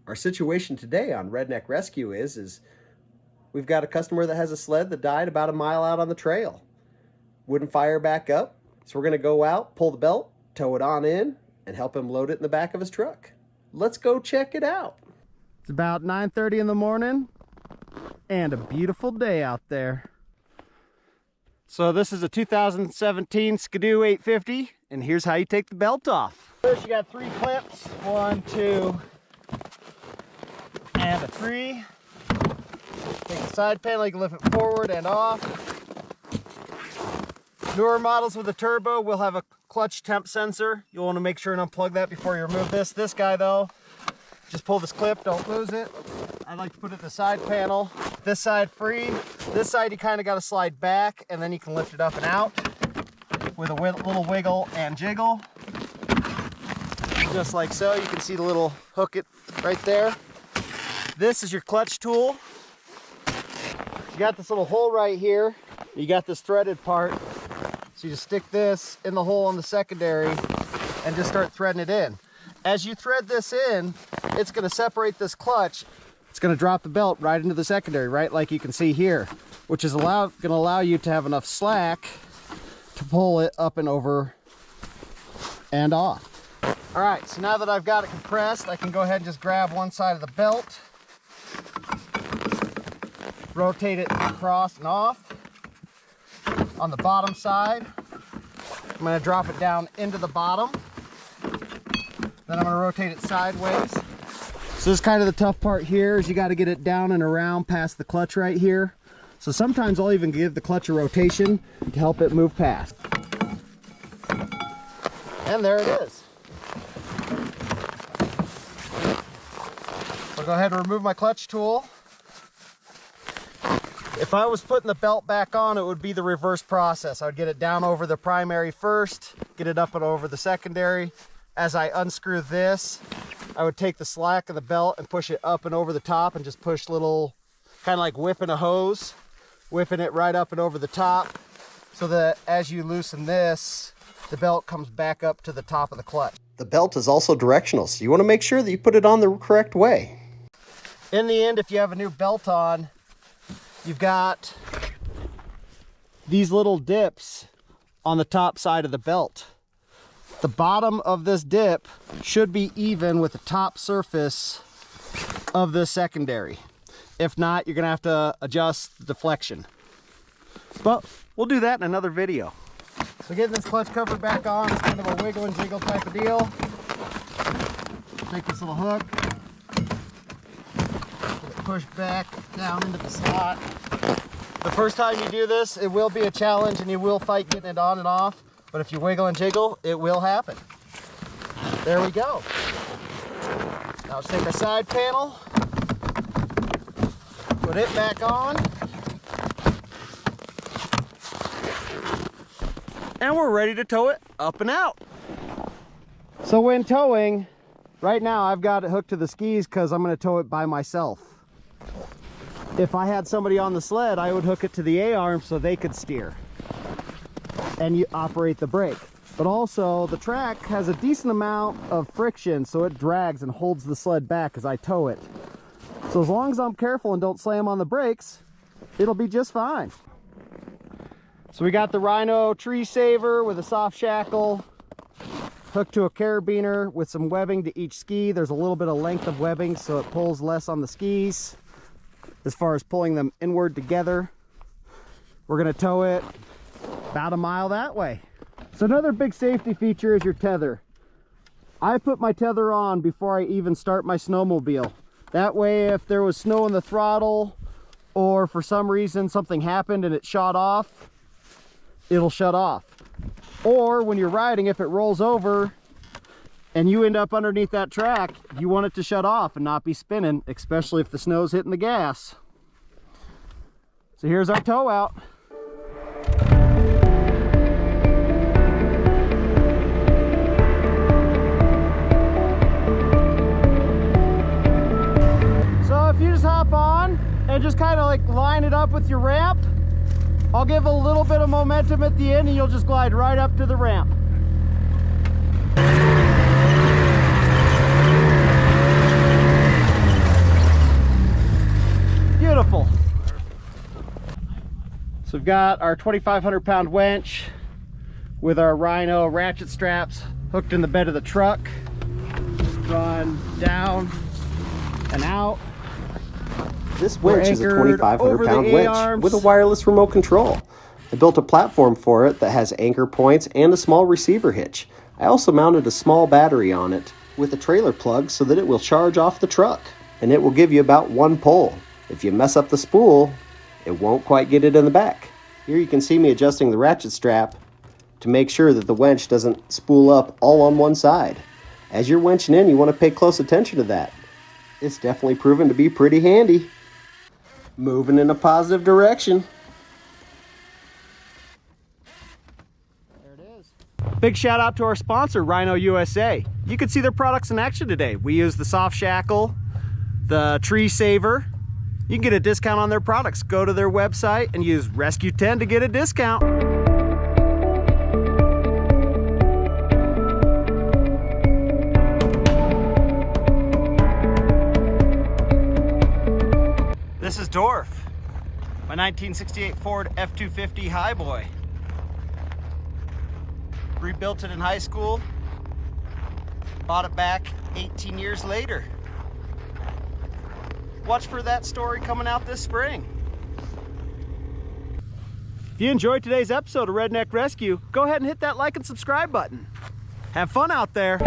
Our situation today on Redneck Rescue is we've got a customer that has a sled that died about a mile out on the trail. Wouldn't fire back up, so we're going to go out, pull the belt, tow it on in, and help him load it in the back of his truck. Let's go check it out. It's about 9:30 in the morning and a beautiful day out there. So this is a 2017 Skidoo 850, and here's how you take the belt off. First you got 3 clips, 1, 2, and a 3. Take the side panel, you can lift it forward and off. Newer models with a turbo will have a clutch temp sensor. You'll want to make sure and unplug that before you remove this. This guy though, just pull this clip, don't lose it. I like to put it in the side panel. This side free. This side you kind of got to slide back and then you can lift it up and out with a little wiggle and jiggle. Just like so. You can see the little hook it right there. This is your clutch tool. You got this little hole right here. You got this threaded part. So you just stick this in the hole on the secondary and just start threading it in. As you thread this in, it's going to separate this clutch. It's going to drop the belt right into the secondary, right like you can see here, which is going to allow you to have enough slack to pull it up and over and off. All right, so now that I've got it compressed, I can go ahead and just grab one side of the belt, rotate it across and off. On the bottom side, I'm going to drop it down into the bottom. Then I'm going to rotate it sideways. So this is kind of the tough part here, is you got to get it down and around past the clutch right here. So sometimes I'll even give the clutch a rotation to help it move past. And there it is. I'll go ahead and remove my clutch tool. If I was putting the belt back on, it would be the reverse process. I would get it down over the primary first, get it up and over the secondary. As I unscrew this, I would take the slack of the belt and push it up and over the top and just push little, kind of like whipping a hose, whipping it right up and over the top, so that as you loosen this, the belt comes back up to the top of the clutch. The belt is also directional, so you want to make sure that you put it on the correct way. In the end, if you have a new belt on, you've got these little dips on the top side of the belt. The bottom of this dip should be even with the top surface of the secondary. If not, you're gonna have to adjust the deflection. But we'll do that in another video. So getting this clutch cover back on is kind of a wiggle and jiggle type of deal. Take this little hook, push back down into the slot. The first time you do this, it will be a challenge and you will fight getting it on and off, but if you wiggle and jiggle, it will happen. There we go. Now let's take our side panel, put it back on, and we're ready to tow it up and out. So when towing, right now I've got it hooked to the skis because I'm going to tow it by myself. If I had somebody on the sled, I would hook it to the A-arm so they could steer and you operate the brake. But also the track has a decent amount of friction, so it drags and holds the sled back as I tow it. So as long as I'm careful and don't slam on the brakes, it'll be just fine. So we got the Rhino tree saver with a soft shackle hooked to a carabiner with some webbing to each ski. There's a little bit of length of webbing so it pulls less on the skis as far as pulling them inward together. We're going to tow it about a mile that way. So another big safety feature is your tether. I put my tether on before I even start my snowmobile. That way if there was snow in the throttle or for some reason something happened and it shot off, it'll shut off. Or when you're riding, if it rolls over and you end up underneath that track, you want it to shut off and not be spinning, especially if the snow's hitting the gas. So here's our tow out. So if you just hop on and just kind of like line it up with your ramp, I'll give a little bit of momentum at the end and you'll just glide right up to the ramp. We've got our 2,500 pound winch with our Rhino ratchet straps hooked in the bed of the truck, drawn down and out. This winch is a 2,500 pound winch with a wireless remote control. I built a platform for it that has anchor points and a small receiver hitch. I also mounted a small battery on it with a trailer plug so that it will charge off the truck, and it will give you about one pull. If you mess up the spool, it won't quite get it in the back. Here you can see me adjusting the ratchet strap to make sure that the winch doesn't spool up all on one side. As you're winching in, you want to pay close attention to that. It's definitely proven to be pretty handy. Moving in a positive direction. There it is. Big shout out to our sponsor, Rhino USA. You can see their products in action today. We use the soft shackle, the tree saver. You can get a discount on their products. Go to their website and use Rescue 10 to get a discount. This is Dorf, my 1968 Ford F-250 Highboy. Rebuilt it in high school, bought it back 18 years later. Watch for that story coming out this spring. If you enjoyed today's episode of Redneck Rescue, go ahead and hit that like and subscribe button. Have fun out there.